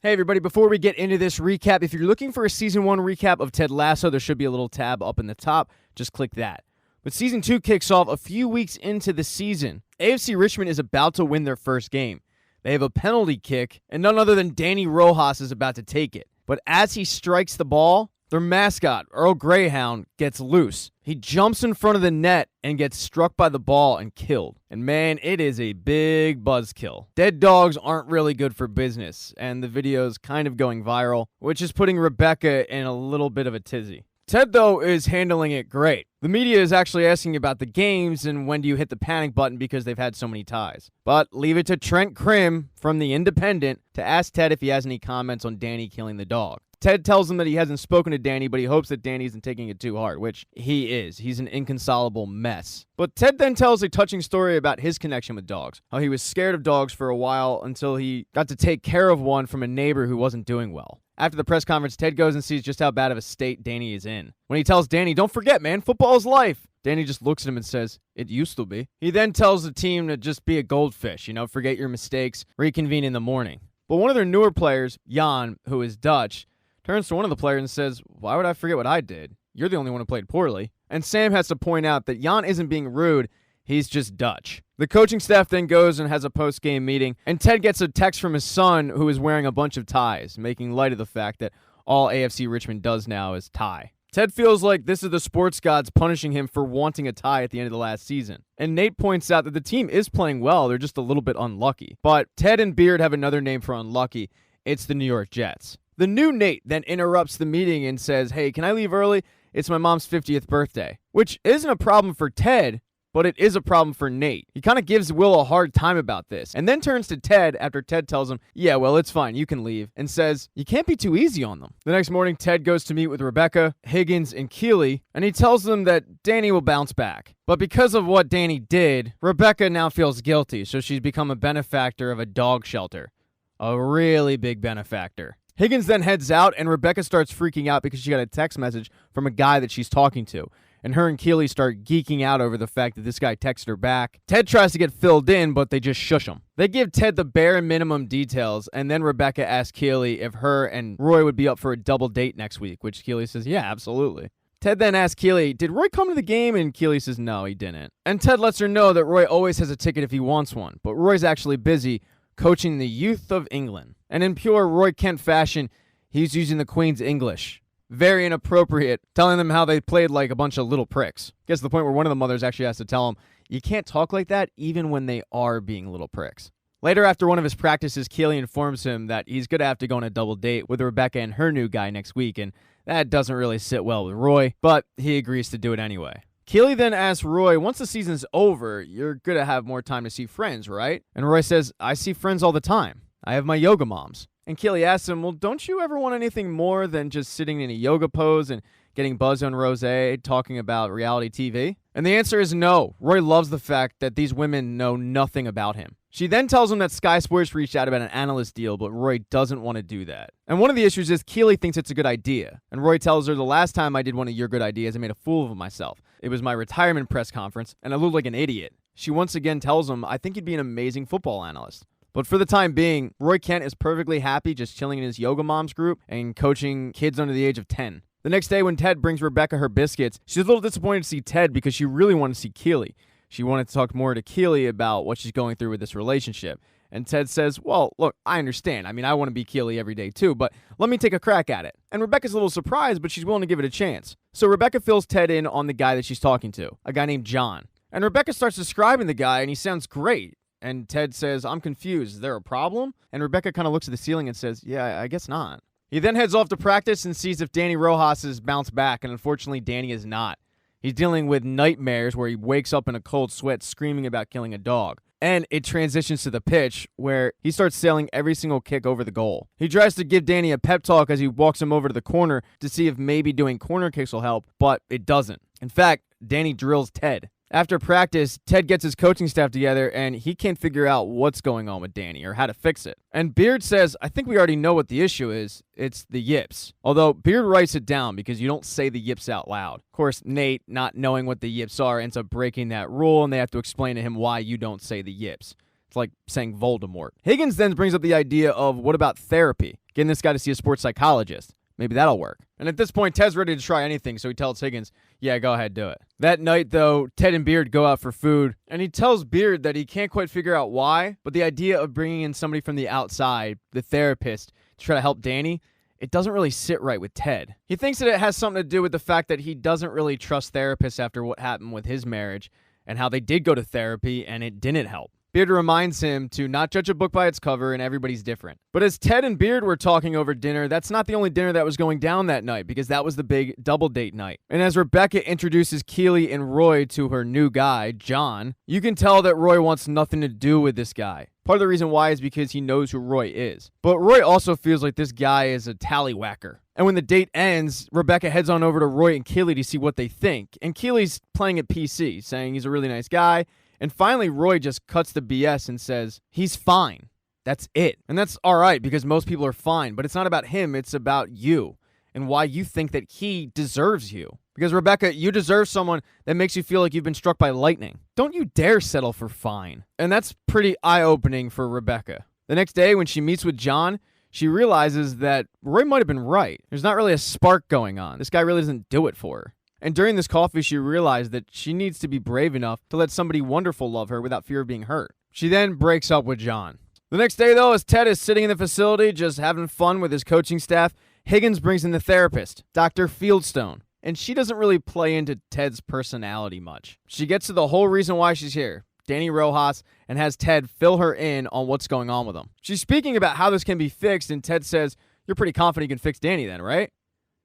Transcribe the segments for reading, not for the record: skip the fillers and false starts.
Hey everybody, before we get into this recap, if you're looking for a Season 1 recap of Ted Lasso, there should be a little tab up in the top. Just click that. But Season 2 kicks off a few weeks into the season. AFC Richmond is about to win their first game. They have a penalty kick, and none other than Danny Rojas is about to take it. But as he strikes the ball, their mascot, Earl Greyhound, gets loose. He jumps in front of the net and gets struck by the ball and killed. And man, it is a big buzzkill. Dead dogs aren't really good for business, and the video's kind of going viral, which is putting Rebecca in a little bit of a tizzy. Ted, though, is handling it great. The media is actually asking about the games and when do you hit the panic button because they've had so many ties. But leave it to Trent Krim from The Independent to ask Ted if he has any comments on Danny killing the dog. Ted tells him that he hasn't spoken to Danny, but he hopes that Danny isn't taking it too hard, which he is. He's an inconsolable mess. But Ted then tells a touching story about his connection with dogs, how he was scared of dogs for a while until he got to take care of one from a neighbor who wasn't doing well. After the press conference, Ted goes and sees just how bad of a state Danny is in. When he tells Danny, "Don't forget, man, football is life," Danny just looks at him and says, "It used to be." He then tells the team to just be a goldfish, forget your mistakes, reconvene in the morning. But one of their newer players, Jan, who is Dutch, turns to one of the players and says, "Why would I forget what I did? You're the only one who played poorly." And Sam has to point out that Jan isn't being rude, he's just Dutch. The coaching staff then goes and has a post-game meeting, and Ted gets a text from his son who is wearing a bunch of ties, making light of the fact that all AFC Richmond does now is tie. Ted feels like this is the sports gods punishing him for wanting a tie at the end of the last season. And Nate points out that the team is playing well, they're just a little bit unlucky. But Ted and Beard have another name for unlucky. It's the New York Jets. The new Nate then interrupts the meeting and says, "Hey, can I leave early? It's my mom's 50th birthday." Which isn't a problem for Ted, but it is a problem for Nate. He kind of gives Will a hard time about this, and then turns to Ted after Ted tells him, "Yeah, well, it's fine, you can leave," and says, "You can't be too easy on them." The next morning, Ted goes to meet with Rebecca, Higgins, and Keeley, and he tells them that Danny will bounce back. But because of what Danny did, Rebecca now feels guilty, so she's become a benefactor of a dog shelter. A really big benefactor. Higgins then heads out, and Rebecca starts freaking out because she got a text message from a guy that she's talking to. And her and Keeley start geeking out over the fact that this guy texted her back. Ted tries to get filled in, but they just shush him. They give Ted the bare minimum details, and then Rebecca asks Keeley if her and Roy would be up for a double date next week, which Keeley says, "Yeah, absolutely." Ted then asks Keeley, "Did Roy come to the game?" And Keeley says, "No, he didn't." And Ted lets her know that Roy always has a ticket if he wants one, but Roy's actually busy coaching the youth of England. And in pure Roy Kent fashion, he's using the Queen's English. Very inappropriate, telling them how they played like a bunch of little pricks. Gets to the point where one of the mothers actually has to tell him, "You can't talk like that even when they are being little pricks." Later, after one of his practices, Keeley informs him that he's going to have to go on a double date with Rebecca and her new guy next week, and that doesn't really sit well with Roy, but he agrees to do it anyway. Keeley then asks Roy, "Once the season's over, you're going to have more time to see friends, right?" And Roy says, "I see friends all the time. I have my yoga moms." And Keeley asks him, "Well, don't you ever want anything more than just sitting in a yoga pose and getting buzzed on rosé, talking about reality TV?" And the answer is no. Roy loves the fact that these women know nothing about him. She then tells him that Sky Sports reached out about an analyst deal, but Roy doesn't want to do that. And one of the issues is Keeley thinks it's a good idea. And Roy tells her, "The last time I did one of your good ideas, I made a fool of myself. It was my retirement press conference, and I looked like an idiot." She once again tells him, "I think you'd be an amazing football analyst." But for the time being, Roy Kent is perfectly happy just chilling in his yoga moms group and coaching kids under the age of 10. The next day when Ted brings Rebecca her biscuits, she's a little disappointed to see Ted because she really wanted to see Keeley. She wanted to talk more to Keeley about what she's going through with this relationship. And Ted says, "Well, look, I understand. I want to be Keeley every day too, but let me take a crack at it." And Rebecca's a little surprised, but she's willing to give it a chance. So Rebecca fills Ted in on the guy that she's talking to, a guy named John. And Rebecca starts describing the guy, and he sounds great. And Ted says, "I'm confused. Is there a problem?" And Rebecca kind of looks at the ceiling and says, "Yeah, I guess not." He then heads off to practice and sees if Danny Rojas is bounced back, and unfortunately, Danny is not. He's dealing with nightmares where he wakes up in a cold sweat screaming about killing a dog. And it transitions to the pitch where he starts sailing every single kick over the goal. He tries to give Danny a pep talk as he walks him over to the corner to see if maybe doing corner kicks will help, but it doesn't. In fact, Danny drills Ted. After practice, Ted gets his coaching staff together, and he can't figure out what's going on with Danny or how to fix it. And Beard says, "I think we already know what the issue is. It's the yips." Although Beard writes it down because you don't say the yips out loud. Of course, Nate, not knowing what the yips are, ends up breaking that rule, and they have to explain to him why you don't say the yips. It's like saying Voldemort. Higgins then brings up the idea of what about therapy? Getting this guy to see a sports psychologist. Maybe that'll work. And at this point, Ted's ready to try anything, so he tells Higgins, yeah, go ahead, do it. That night, though, Ted and Beard go out for food, and he tells Beard that he can't quite figure out why, but the idea of bringing in somebody from the outside, the therapist, to try to help Danny, it doesn't really sit right with Ted. He thinks that it has something to do with the fact that he doesn't really trust therapists after what happened with his marriage, and how they did go to therapy, and it didn't help. Beard reminds him to not judge a book by its cover, and everybody's different. But as Ted and Beard were talking over dinner, that's not the only dinner that was going down that night, because that was the big double date night. And as Rebecca introduces Keely and Roy to her new guy, John, you can tell that Roy wants nothing to do with this guy. Part of the reason why is because he knows who Roy is. But Roy also feels like this guy is a tallywhacker. And when the date ends, Rebecca heads on over to Roy and Keely to see what they think. And Keely's playing it PC, saying he's a really nice guy. And finally, Roy just cuts the BS and says, he's fine. That's it. And that's all right, because most people are fine. But it's not about him. It's about you and why you think that he deserves you. Because, Rebecca, you deserve someone that makes you feel like you've been struck by lightning. Don't you dare settle for fine. And that's pretty eye-opening for Rebecca. The next day, when she meets with John, she realizes that Roy might have been right. There's not really a spark going on. This guy really doesn't do it for her. And during this coffee, she realized that she needs to be brave enough to let somebody wonderful love her without fear of being hurt. She then breaks up with John. The next day, though, as Ted is sitting in the facility just having fun with his coaching staff, Higgins brings in the therapist, Dr. Fieldstone. And she doesn't really play into Ted's personality much. She gets to the whole reason why she's here, Danny Rojas, and has Ted fill her in on what's going on with him. She's speaking about how this can be fixed, and Ted says, you're pretty confident you can fix Danny then, right?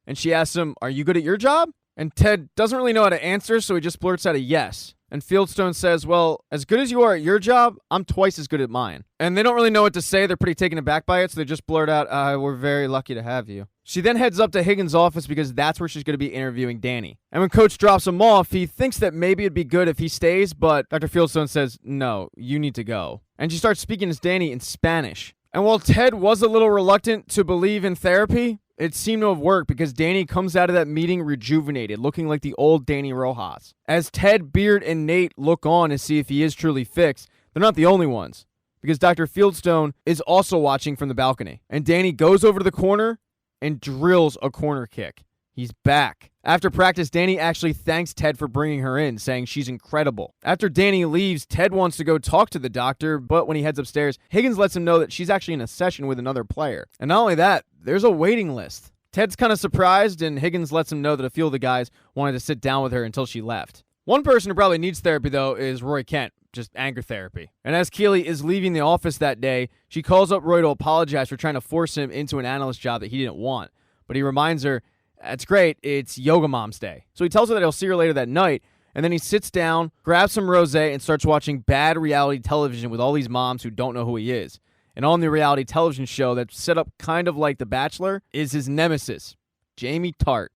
And she asks him, are you good at your job? And Ted doesn't really know how to answer, so he just blurts out a yes. And Fieldstone says, well, as good as you are at your job, I'm twice as good at mine. And they don't really know what to say. They're pretty taken aback by it, so they just blurt out, we're very lucky to have you. She then heads up to Higgins' office because that's where she's going to be interviewing Danny. And when Coach drops him off, he thinks that maybe it'd be good if he stays, but Dr. Fieldstone says, no, you need to go. And she starts speaking to Danny in Spanish. And while Ted was a little reluctant to believe in therapy, it seemed to have worked because Danny comes out of that meeting rejuvenated, looking like the old Danny Rojas. As Ted, Beard, and Nate look on to see if he is truly fixed, they're not the only ones, because Dr. Fieldstone is also watching from the balcony. And Danny goes over to the corner and drills a corner kick. He's back. After practice, Danny actually thanks Ted for bringing her in, saying she's incredible. After Danny leaves, Ted wants to go talk to the doctor, but when he heads upstairs, Higgins lets him know that she's actually in a session with another player. And not only that, there's a waiting list. Ted's kind of surprised, and Higgins lets him know that a few of the guys wanted to sit down with her until she left. One person who probably needs therapy, though, is Roy Kent, just anger therapy. And as Keely is leaving the office that day, she calls up Roy to apologize for trying to force him into an analyst job that he didn't want. But he reminds her, that's great, it's Yoga Mom's Day. So he tells her that he'll see her later that night, and then he sits down, grabs some rosé, and starts watching bad reality television with all these moms who don't know who he is. And on the reality television show that's set up kind of like The Bachelor is his nemesis, Jamie Tart.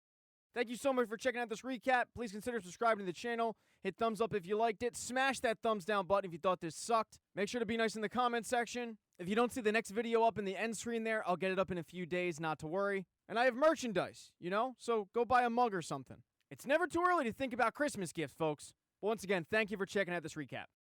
Thank you so much for checking out this recap. Please consider subscribing to the channel. Hit thumbs up if you liked it. Smash that thumbs down button if you thought this sucked. Make sure to be nice in the comment section. If you don't see the next video up in the end screen there, I'll get it up in a few days, not to worry. And I have merchandise, so go buy a mug or something. It's never too early to think about Christmas gifts, folks. But once again, thank you for checking out this recap.